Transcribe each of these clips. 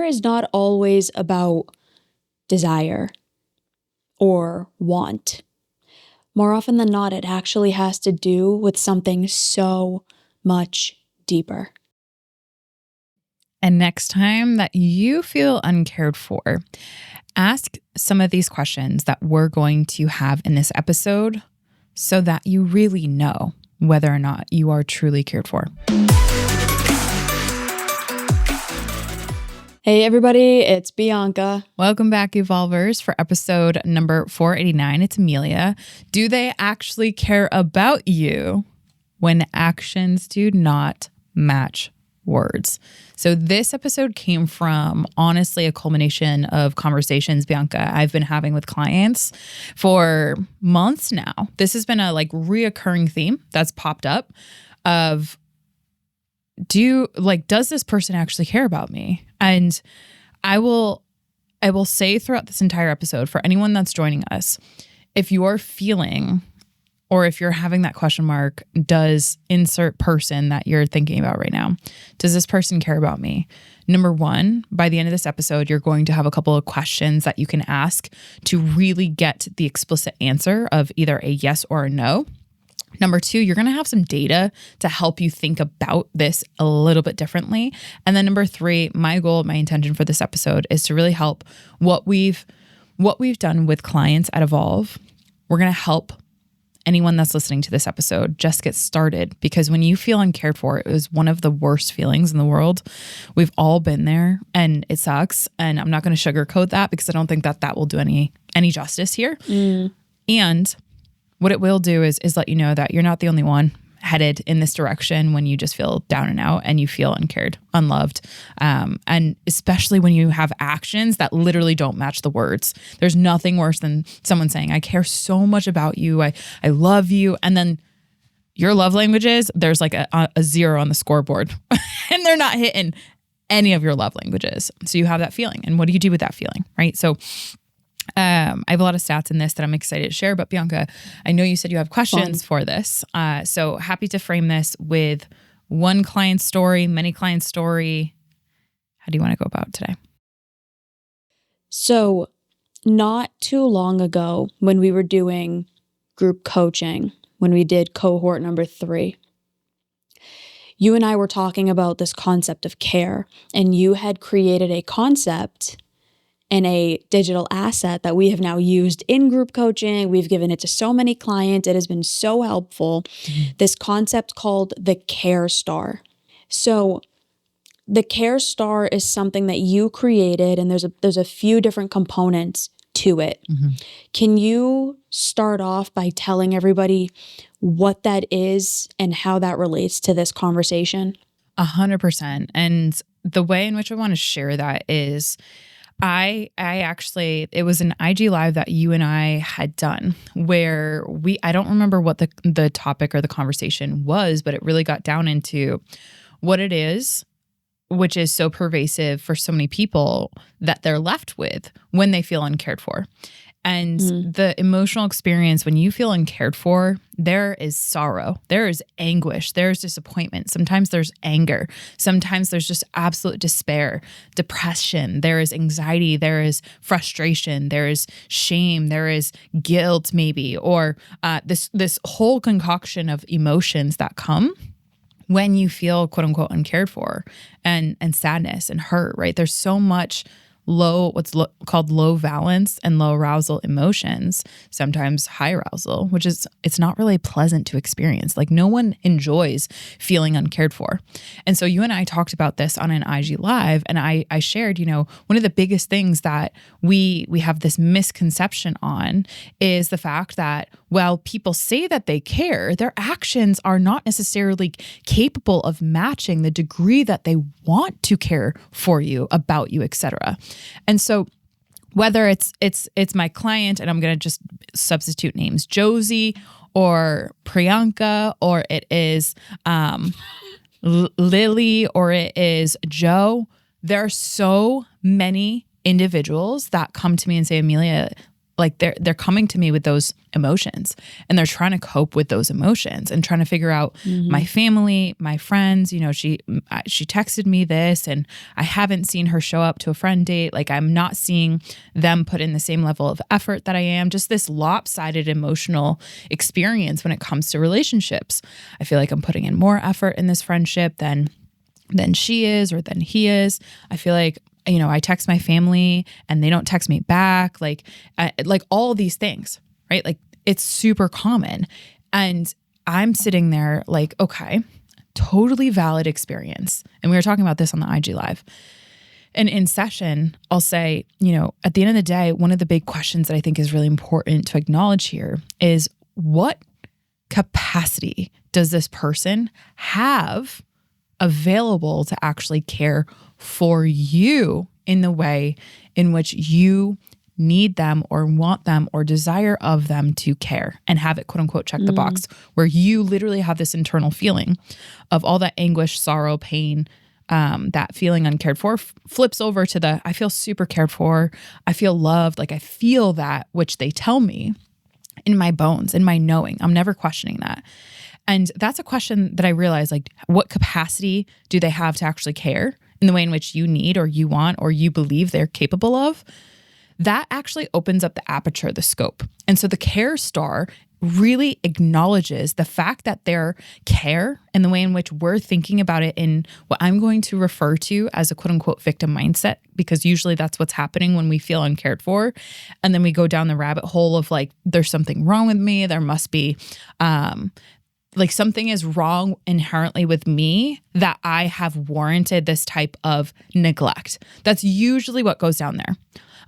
is not always about desire or want. More often than not, it actually has to do with something so much deeper. And next time that you feel uncared for, ask some of these questions that we're going to have in this episode so that you really know whether or not you are truly cared for. Hey everybody, it's Bianca. Welcome back, Evolvers, for episode number 489. It's Amelia. Do they actually care about you when actions do not match words? So this episode came from, honestly, a culmination of conversations, Bianca, I've been having with clients for months now. This has been a reoccurring theme that's popped up of, does this person actually care about me? And I will say throughout this entire episode, for anyone that's joining us, if you're feeling or if you're having that question mark, does insert person that you're thinking about right now, does this person care about me? Number one, by the end of this episode, you're going to have a couple of questions that you can ask to really get the explicit answer of either a yes or a no. Number two, you're going to have some data to help you think about this a little bit differently. And then number three, my goal, my intention for this episode is to really help what we've done with clients at Evolve. We're going to help anyone that's listening to this episode just get started, because when you feel uncared for, it was one of the worst feelings in the world. We've all been there and it sucks. And I'm not going to sugarcoat that because I don't think that will do any justice here. And what it will do is let you know that you're not the only one headed in this direction when you just feel down and out and you feel uncared, unloved. And especially when you have actions that literally don't match the words. There's nothing worse than someone saying, I care so much about you. I love you. And then your love languages, there's like a zero on the scoreboard and they're not hitting any of your love languages. So you have that feeling. And what do you do with that feeling? Right. So I have a lot of stats in this that I'm excited to share, but Bianca, I know you said you have questions for this. So happy to frame this with one client story, many client story. How do you want to go about today? So not too long ago when we were doing group coaching, when we did cohort number 3, you and I were talking about this concept of care, and you had created a concept and a digital asset that we have now used in group coaching. We've given it to so many clients. It has been so helpful. This concept called the Care Star. So the Care Star is something that you created, and there's a few different components to it. Can you start off by telling everybody what that is and how that relates to this conversation? 100%. And the way in which I want to share that is I actually, it was an IG live that you and I had done where I don't remember what the topic or the conversation was, but it really got down into what it is, which is so pervasive for so many people that they're left with when they feel uncared for. And the emotional experience when you feel uncared for, there is sorrow, there is anguish, there's disappointment. Sometimes there's anger. Sometimes there's just absolute despair, depression. There is anxiety. There is frustration. There is shame. There is guilt maybe, or this whole concoction of emotions that come when you feel quote unquote uncared for, and sadness and hurt, right? There's so much called low valence and low arousal emotions, sometimes high arousal, which is, it's not really pleasant to experience. Like no one enjoys feeling uncared for. And so you and I talked about this on an IG live, and I shared, one of the biggest things that we have this misconception on is the fact that while people say that they care, their actions are not necessarily capable of matching the degree that they want to care for you, about you, etc. And so whether it's my client, and I'm going to just substitute names, Josie or Priyanka, or it is Lily, or it is Joe, there are so many individuals that come to me and say, Amelia, like they're coming to me with those emotions, and they're trying to cope with those emotions and trying to figure out my family, my friends, she texted me this and I haven't seen her show up to a friend date. Like I'm not seeing them put in the same level of effort that I am. Just this lopsided emotional experience when it comes to relationships. I feel like I'm putting in more effort in this friendship than she is or than he is. I feel like I text my family and they don't text me back, like all of these things, right? Like it's super common. And I'm sitting there like, okay, totally valid experience. And we were talking about this on the IG Live. And in session, I'll say, at the end of the day, one of the big questions that I think is really important to acknowledge here is, what capacity does this person have available to actually care for you in the way in which you need them or want them or desire of them to care, and have it quote unquote check the box, where you literally have this internal feeling of all that anguish, sorrow, pain, that feeling uncared for flips over to the, I feel super cared for. I feel loved. Like I feel that, which they tell me in my bones, in my knowing. I'm never questioning that. And that's a question that I realize, like, what capacity do they have to actually care in the way in which you need or you want or you believe they're capable of? That actually opens up the aperture, the scope. And so the care star really acknowledges the fact that their care and the way in which we're thinking about it in what I'm going to refer to as a quote unquote victim mindset, because usually that's what's happening when we feel uncared for. And then we go down the rabbit hole of like, there's something wrong with me. There must be, like something is wrong inherently with me that I have warranted this type of neglect. That's usually what goes down there.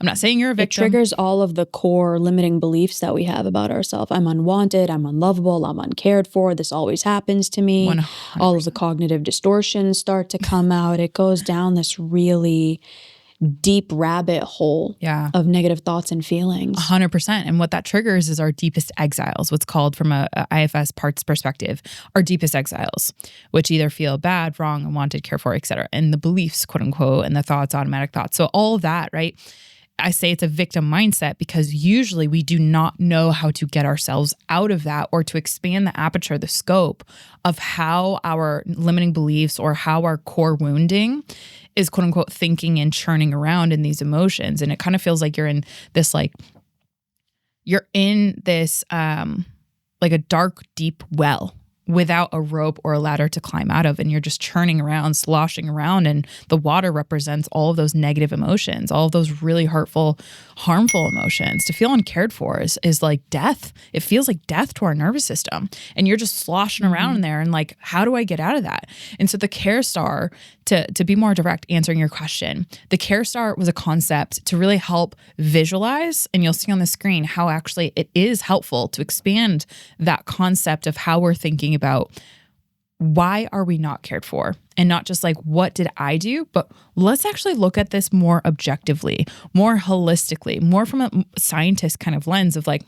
I'm not saying you're a victim. It triggers all of the core limiting beliefs that we have about ourselves. I'm unwanted, I'm unlovable, I'm uncared for, this always happens to me. 100%. All of the cognitive distortions start to come out. It goes down this really deep rabbit hole of negative thoughts and feelings. 100%. And what that triggers is our deepest exiles, what's called from a IFS parts perspective, our deepest exiles, which either feel bad, wrong, unwanted, cared for, et cetera. And the beliefs, quote unquote, and the thoughts, automatic thoughts. So all of that, right? I say it's a victim mindset because usually we do not know how to get ourselves out of that, or to expand the aperture, the scope of how our limiting beliefs or how our core wounding is quote unquote thinking and churning around in these emotions. And it kind of feels like you're in this like a dark, deep well without a rope or a ladder to climb out of. And you're just churning around, sloshing around. And the water represents all of those negative emotions, all of those really hurtful, harmful emotions. To feel uncared for is like death. It feels like death to our nervous system. And you're just sloshing around in there and like, how do I get out of that? And so the care star, to be more direct answering your question, the care star was a concept to really help visualize, and you'll see on the screen how actually it is helpful to expand that concept of how we're thinking about why are we not cared for, and not just like, what did I do? But let's actually look at this more objectively, more holistically, more from a scientist kind of lens of like,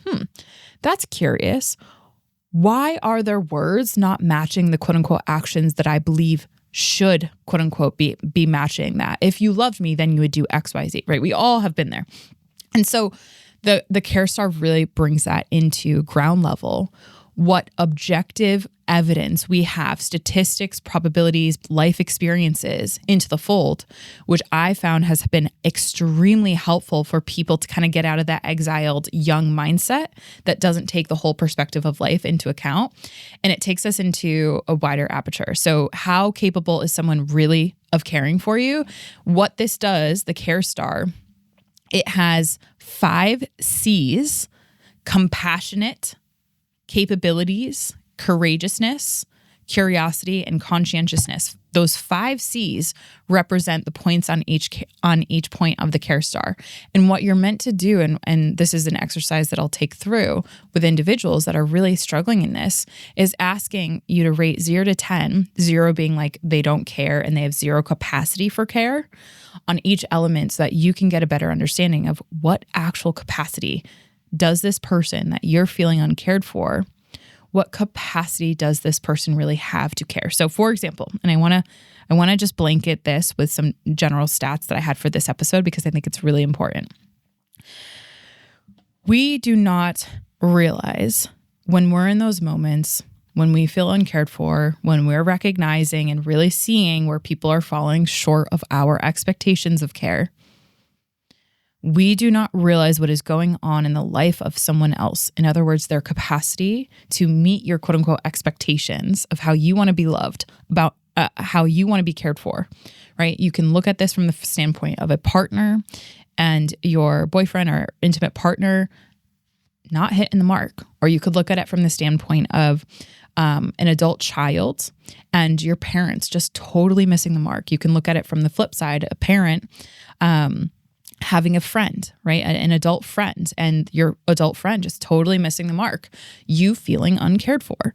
that's curious. Why are their words not matching the quote unquote actions that I believe should quote unquote be matching that? If you loved me, then you would do X, Y, Z, right? We all have been there. And so the care star really brings that into ground level. What objective evidence we have, statistics, probabilities, life experiences into the fold, which I found has been extremely helpful for people to kind of get out of that exiled young mindset that doesn't take the whole perspective of life into account. And it takes us into a wider aperture. So how capable is someone really of caring for you? What this does, the care star, it has 5 C's: compassionate, capabilities, courageousness, curiosity, and conscientiousness. Those 5 C's represent the points on each point of the care star. And what you're meant to do, and this is an exercise that I'll take through with individuals that are really struggling in this, is asking you to rate 0 to 10, 0 being like they don't care and they have 0 capacity for care, on each element, so that you can get a better understanding of what actual capacity does this person that you're feeling uncared for, what capacity does this person really have to care? So for example, and I want to just blanket this with some general stats that I had for this episode because I think it's really important. We do not realize when we're in those moments, when we feel uncared for, when we're recognizing and really seeing where people are falling short of our expectations of care, we do not realize what is going on in the life of someone else. In other words, their capacity to meet your quote unquote expectations of how you want to be loved, about how you want to be cared for, right? You can look at this from the standpoint of a partner and your boyfriend or intimate partner not hitting the mark. Or you could look at it from the standpoint of an adult child and your parents just totally missing the mark. You can look at it from the flip side, a parent having a friend, right? An adult friend, and your adult friend just totally missing the mark, you feeling uncared for.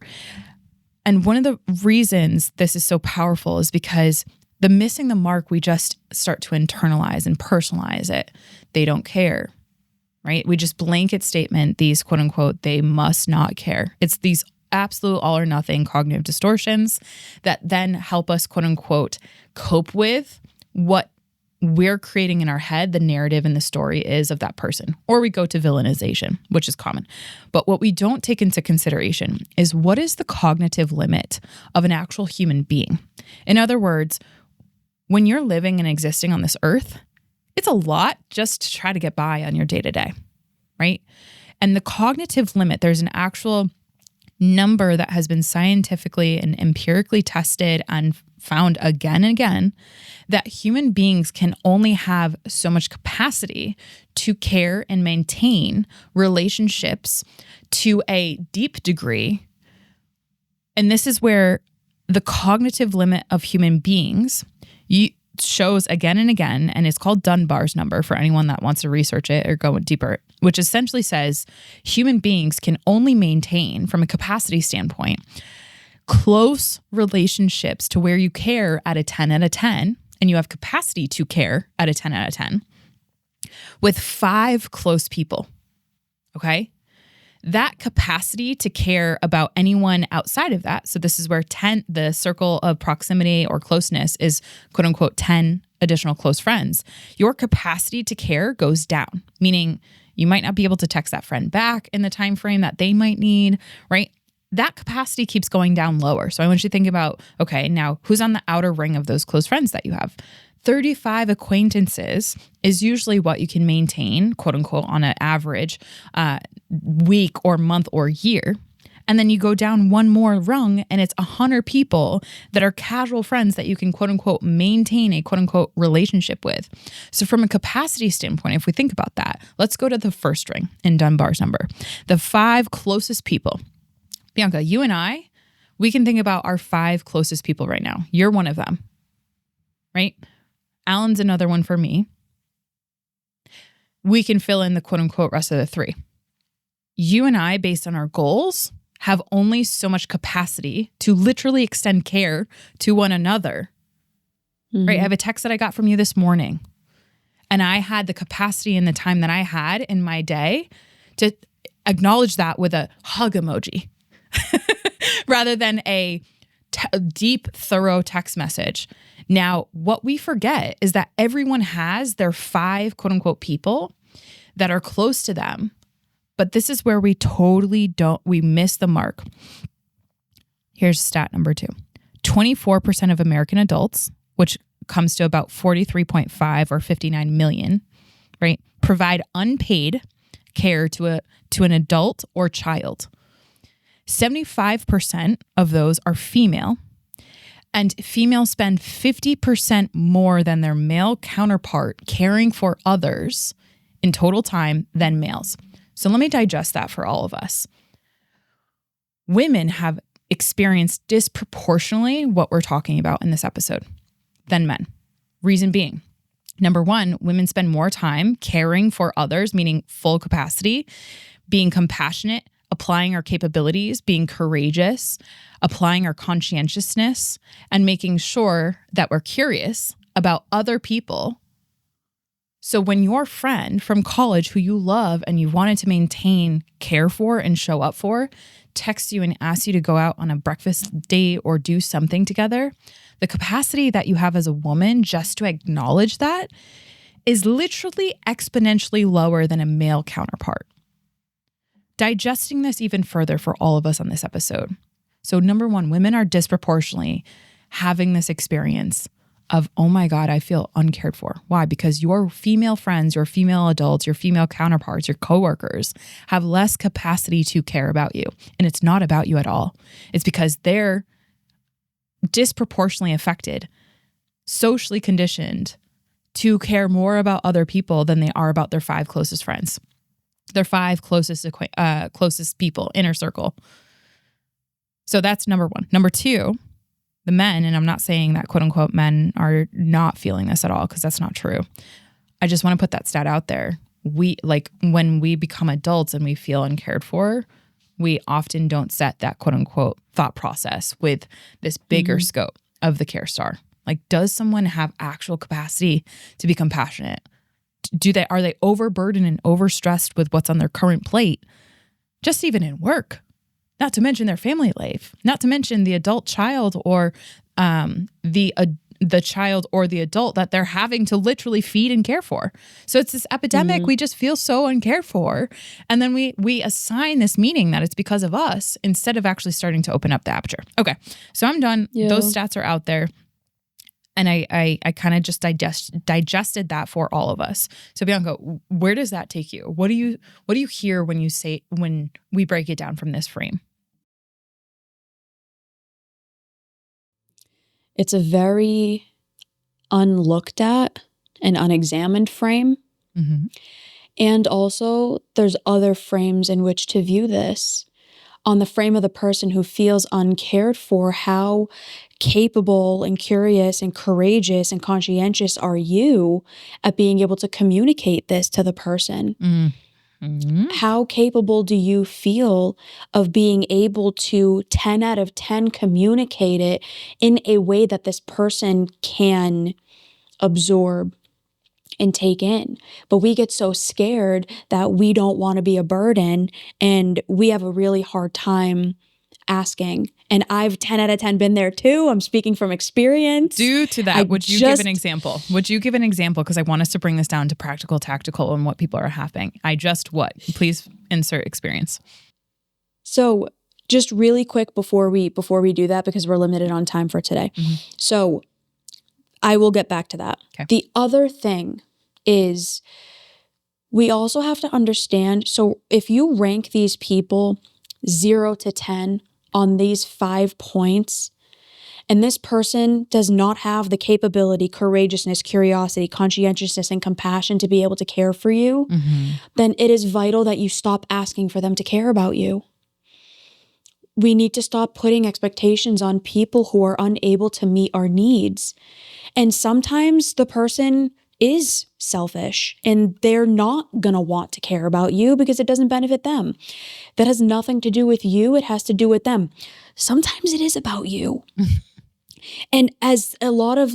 And one of the reasons this is so powerful is because the missing the mark, we just start to internalize and personalize it. They don't care, right? We just blanket statement these quote unquote, they must not care. It's these absolute all or nothing cognitive distortions that then help us quote unquote cope with what we're creating in our head, the narrative and the story is of that person. Or we go to villainization, which is common. But what we don't take into consideration is what is the cognitive limit of an actual human being? In other words, when you're living and existing on this earth, it's a lot just to try to get by on your day-to-day, right? And the cognitive limit, there's an actual number that has been scientifically and empirically tested and found again and again that human beings can only have so much capacity to care and maintain relationships to a deep degree. And this is where the cognitive limit of human beings shows again and again, and it's called Dunbar's number for anyone that wants to research it or go deeper, which essentially says human beings can only maintain, from a capacity standpoint, close relationships to where you care at a 10 out of 10, and you have capacity to care at a 10 out of 10 with 5 close people, okay? That capacity to care about anyone outside of that, so this is where 10, the circle of proximity or closeness is quote unquote 10 additional close friends, your capacity to care goes down, meaning you might not be able to text that friend back in the time frame that they might need, right? That capacity keeps going down lower. So I want you to think about, okay, now who's on the outer ring of those close friends that you have? 35 acquaintances is usually what you can maintain, quote unquote, on an average week or month or year. And then you go down one more rung and it's 100 people that are casual friends that you can, quote unquote, maintain a quote unquote relationship with. So from a capacity standpoint, if we think about that, let's go to the first ring in Dunbar's number, the 5 closest people. Bianca, you and I, we can think about our 5 closest people right now. You're one of them, right? Alan's another one for me. We can fill in the quote unquote rest of the 3. You and I, based on our goals, have only so much capacity to literally extend care to one another, right? I have a text that I got from you this morning, and I had the capacity and the time that I had in my day to acknowledge that with a hug emoji rather than a deep, thorough text message. Now, what we forget is that everyone has their 5 quote unquote people that are close to them. But this is where we totally we miss the mark. Here's stat number 2. 24% of American adults, which comes to about 43.5 or 59 million, right, provide unpaid care to an adult or child. 75% of those are female, and females spend 50% more than their male counterpart caring for others in total time than males. So let me digest that for all of us. Women have experienced disproportionately what we're talking about in this episode than men. Reason being, number 1, women spend more time caring for others, meaning full capacity, being compassionate, applying our capabilities, being courageous, applying our conscientiousness, and making sure that we're curious about other people. So when your friend from college who you love and you wanted to maintain care for and show up for texts you and asks you to go out on a breakfast date or do something together, the capacity that you have as a woman just to acknowledge that is literally exponentially lower than a male counterpart. digesting this even further for all of us on this episode. So number one, women are disproportionately having this experience of, oh my God, I feel uncared for. Why? Because your female friends, your female adults, your female counterparts, your coworkers have less capacity to care about you. And it's not about you at all. It's because they're disproportionately affected, socially conditioned to care more about other people than they are about their 5 closest friends, their 5 closest people, inner circle. So that's number one. Number two, the men, and I'm not saying that quote unquote men are not feeling this at all, because that's not true. I just want to put that stat out there. When we become adults and we feel uncared for, we often don't set that quote unquote thought process with this bigger scope of the care star. Like, does someone have actual capacity to be compassionate? Are they overburdened and overstressed with what's on their current plate? Just even in work, not to mention their family life, not to mention the adult child or the child or the adult that they're having to literally feed and care for. So it's this epidemic. We just feel so uncared for. And then we assign this meaning that it's because of us instead of actually starting to open up the aperture. Okay, so I'm done. Yeah. Those stats are out there. And I kind of just digested that for all of us. So Bianca, where does that take you? What do you hear when we break it down from this frame? It's a very unlooked at and unexamined frame. Mm-hmm. And also there's other frames in which to view this. On the frame of the person who feels uncared for, how capable and curious and courageous and conscientious are you at being able to communicate this to the person? Mm-hmm. How capable do you feel of being able to 10 out of 10 communicate it in a way that this person can absorb and take in? But we get so scared that we don't want to be a burden, and we have a really hard time asking. And I've 10 out of 10 been there too. I'm speaking from experience. Due to that, would you give an example? Because I want us to bring this down to practical, tactical, and what people are having. Please insert experience. So just really quick before we do that, because we're limited on time for today. Mm-hmm. So I will get back to that. Okay. The other thing is we also have to understand, so if you rank these people 0 to 10 on these 5 points, and this person does not have the capability, courageousness, curiosity, conscientiousness, and compassion to be able to care for you, then it is vital that you stop asking for them to care about you. We need to stop putting expectations on people who are unable to meet our needs. And sometimes the person is selfish and they're not going to want to care about you because it doesn't benefit them. That has nothing to do with you. It has to do with them. Sometimes it is about you. And as a lot of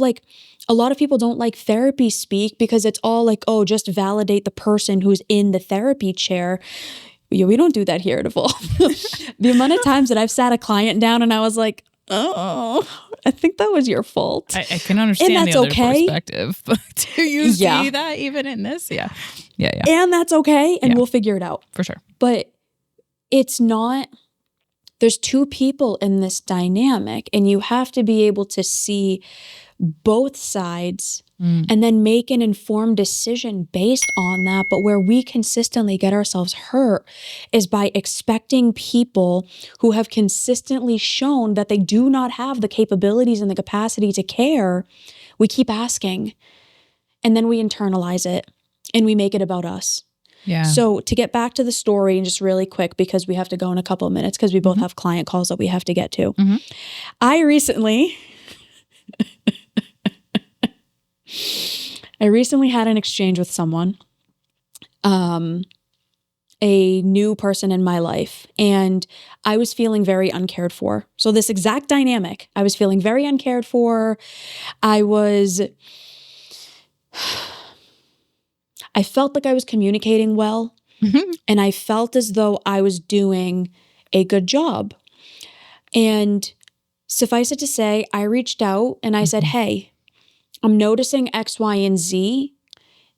people don't like therapy speak because it's all like, oh, just validate the person who's in the therapy chair. Yeah, we don't do that here at Evolve. The amount of times that I've sat a client down and I was like, oh, I think that was your fault. I can understand the other perspective. Do you see that even in this? Yeah. And that's okay. And we'll figure it out. For sure. But it's not, there's 2 people in this dynamic, and you have to be able to see both sides and then make an informed decision based on that. But where we consistently get ourselves hurt is by expecting people who have consistently shown that they do not have the capabilities and the capacity to care. We keep asking, and then we internalize it and we make it about us. Yeah. So to get back to the story, and just really quick, because we have to go in a couple of minutes because we both have client calls that we have to get to. I recently had an exchange with someone, a new person in my life, and I was feeling very uncared for. So this exact dynamic, I was feeling very uncared for. I felt like I was communicating well, and I felt as though I was doing a good job. And suffice it to say, I reached out and I said, hey, I'm noticing X, Y, and Z.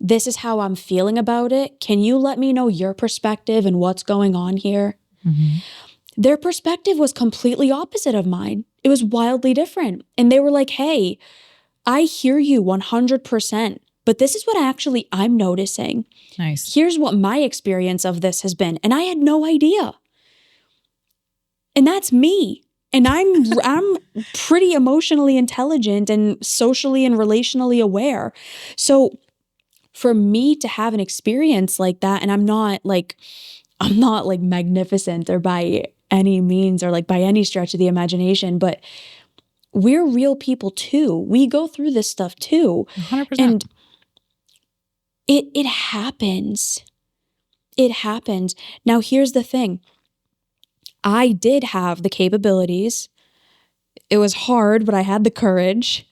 this is how I'm feeling about it. Can you let me know your perspective and what's going on here? Mm-hmm. Their perspective was completely opposite of mine. It was wildly different. And they were like, hey, I hear you 100%, but this is what I'm noticing. Nice. Here's what my experience of this has been. And I had no idea. And that's me. And I'm pretty emotionally intelligent and socially and relationally aware. So for me to have an experience like that, and I'm not like magnificent or by any means or like by any stretch of the imagination, but we're real people too. We go through this stuff too. 100%. And it happens. It happens. Now, here's the thing. I did have the capabilities. It was hard, but I had the courage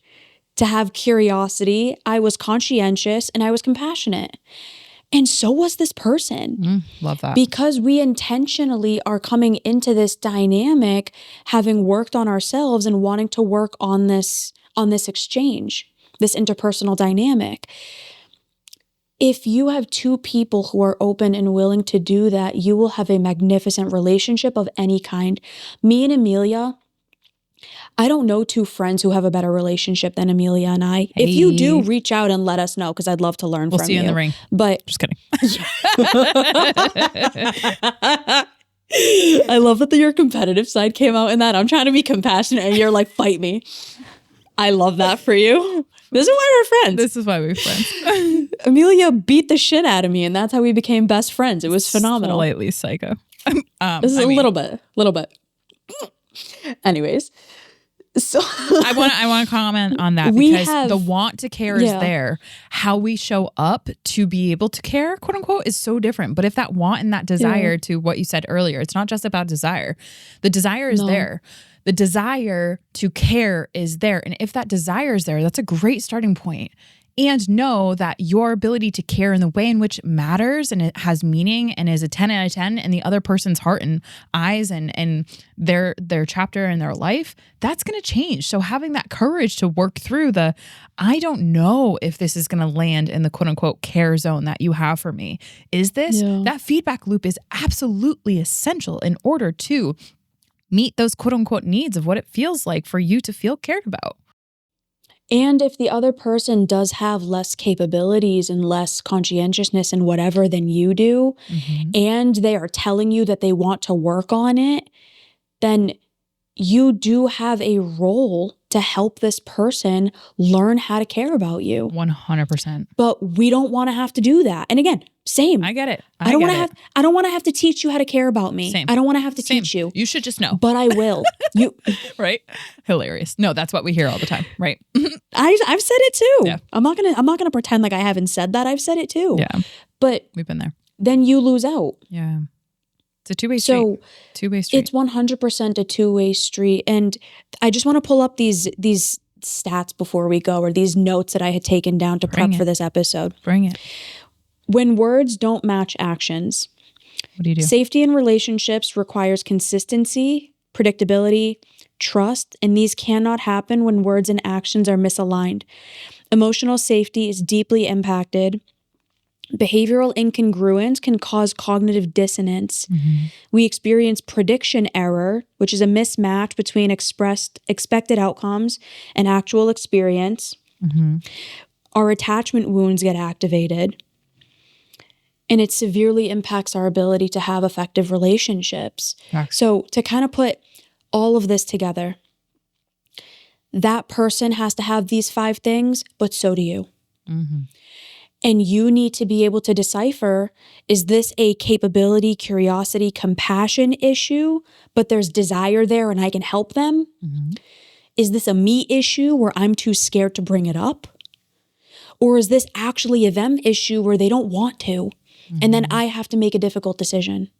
to have curiosity. I was conscientious and I was compassionate. And so was this person. Love that. Because we intentionally are coming into this dynamic, having worked on ourselves and wanting to work on this exchange, this interpersonal dynamic. If you have two people who are open and willing to do that, you will have a magnificent relationship of any kind. Me and Amelia, I don't know two friends who have a better relationship than Amelia and I. Hey. If you do, reach out and let us know because I'd love to learn from you. We'll see you in the ring. But just kidding. I love that your competitive side came out in that. I'm trying to be compassionate and you're like, fight me. I love that for you. This is why we're friends. This is why we're friends. Amelia beat the shit out of me and that's how we became best friends. It was phenomenal. Slightly psycho. This is a little bit. Anyways. So I want to comment on that because the want to care is there. How we show up to be able to care, quote unquote, is so different. But if that want and that desire to what you said earlier, it's not just about desire. The desire is there. The desire to care is there. And if that desire is there, that's a great starting point. And know that your ability to care in the way in which it matters and it has meaning and is a 10 out of 10 in the other person's heart and eyes and their chapter in their life, that's going to change. So having that courage to work through I don't know if this is going to land in the quote unquote care zone that you have for me. Is this? Yeah. That feedback loop is absolutely essential in order to meet those quote unquote needs of what it feels like for you to feel cared about. And if the other person does have less capabilities and less conscientiousness and whatever than you do, and they are telling you that they want to work on it, then you do have a role to help this person learn how to care about you. 100%. But we don't want to have to do that. And again, same. I get it. I don't want to have to teach you how to care about me. Same. I don't want to have to teach you. You should just know. But I will. Right? Hilarious. No, that's what we hear all the time, right? I've said it too. Yeah. I'm not gonna pretend like I haven't said that. I've said it too. Yeah. But we've been there. Then you lose out. Yeah. It's a two-way street. So two-way street. It's 100% a two-way street. And I just want to pull up these stats before we go, or these notes that I had taken down to prep for this episode. Bring it. When words don't match actions, what do you do? Safety in relationships requires consistency, predictability, trust, and these cannot happen when words and actions are misaligned. Emotional safety is deeply impacted. Behavioral incongruence can cause cognitive dissonance. We experience prediction error, which is a mismatch between expected outcomes and actual experience. Our attachment wounds get activated. And it severely impacts our ability to have effective relationships. So to kind of put all of this together, that person has to have these 5 things, but so do you. And you need to be able to decipher, is this a capability, curiosity, compassion issue, but there's desire there and I can help them? Is this a me issue where I'm too scared to bring it up? Or is this actually a them issue where they don't want to? And then I have to make a difficult decision.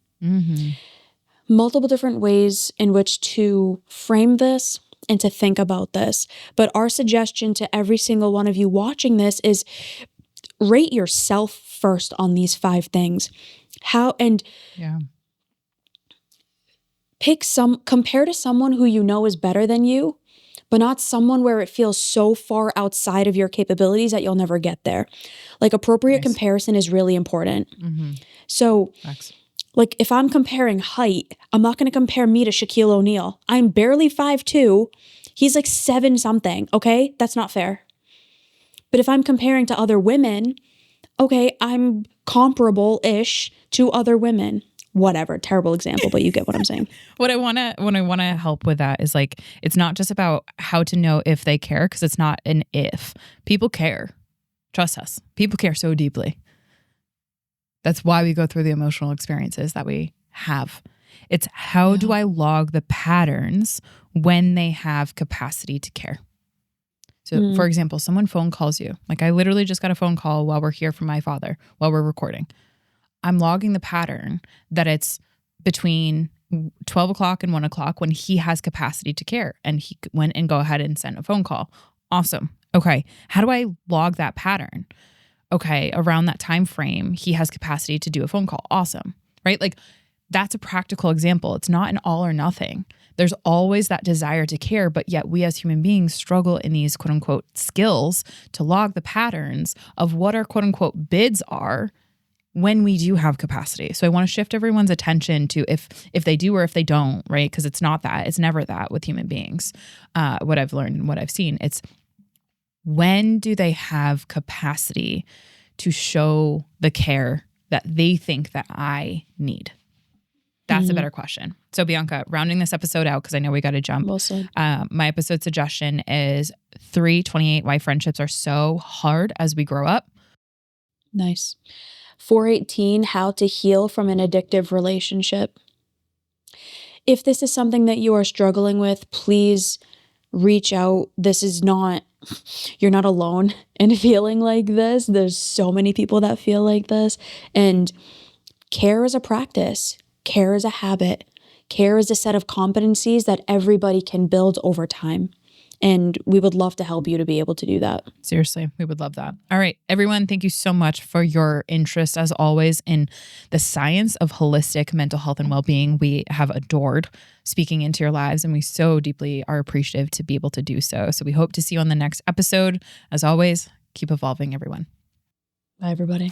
Multiple different ways in which to frame this and to think about this. But our suggestion to every single one of you watching this is rate yourself first on these 5 things. Compare to someone who you know is better than you, but not someone where it feels so far outside of your capabilities that you'll never get there. Like appropriate comparison is really important. So like if I'm comparing height, I'm not going to compare me to Shaquille O'Neal. I'm barely 5'2". He's like 7 something. Okay. That's not fair. But if I'm comparing to other women, okay, I'm comparable-ish to other women. Whatever, terrible example, but you get what I'm saying. What I want to help with that is like, it's not just about how to know if they care, because it's not an if. People care. Trust us. People care so deeply. That's why we go through the emotional experiences that we have. It's how do I log the patterns when they have capacity to care? So for example, someone phone calls you. Like I literally just got a phone call while we're here from my father, while we're recording. I'm logging the pattern that it's between 12 o'clock and 1 o'clock when he has capacity to care. And he went and go ahead and sent a phone call. Awesome. Okay. How do I log that pattern? Okay. Around that time frame, he has capacity to do a phone call. Awesome. Right? Like that's a practical example. It's not an all or nothing. There's always that desire to care, but yet we as human beings struggle in these quote unquote skills to log the patterns of what our quote unquote bids are when we do have capacity. So I want to shift everyone's attention to if they do or if they don't, right? Because it's not that. It's never that with human beings. What I've learned and what I've seen, it's when do they have capacity to show the care that they think that I need? That's a better question. So Bianca, rounding this episode out, because I know we got to jump. Well said. My episode suggestion is 328, why friendships are so hard as we grow up. Nice. 418, how to heal from an addictive relationship. If this is something that you are struggling with, please reach out. You're not alone in feeling like this. There's so many people that feel like this. And care is a practice. Care is a habit. Care is a set of competencies that everybody can build over time. And we would love to help you to be able to do that. Seriously, we would love that. All right, everyone, thank you so much for your interest, as always, in the science of holistic mental health and well-being. We have adored speaking into your lives, and we so deeply are appreciative to be able to do so. So we hope to see you on the next episode. As always, keep evolving, everyone. Bye, everybody.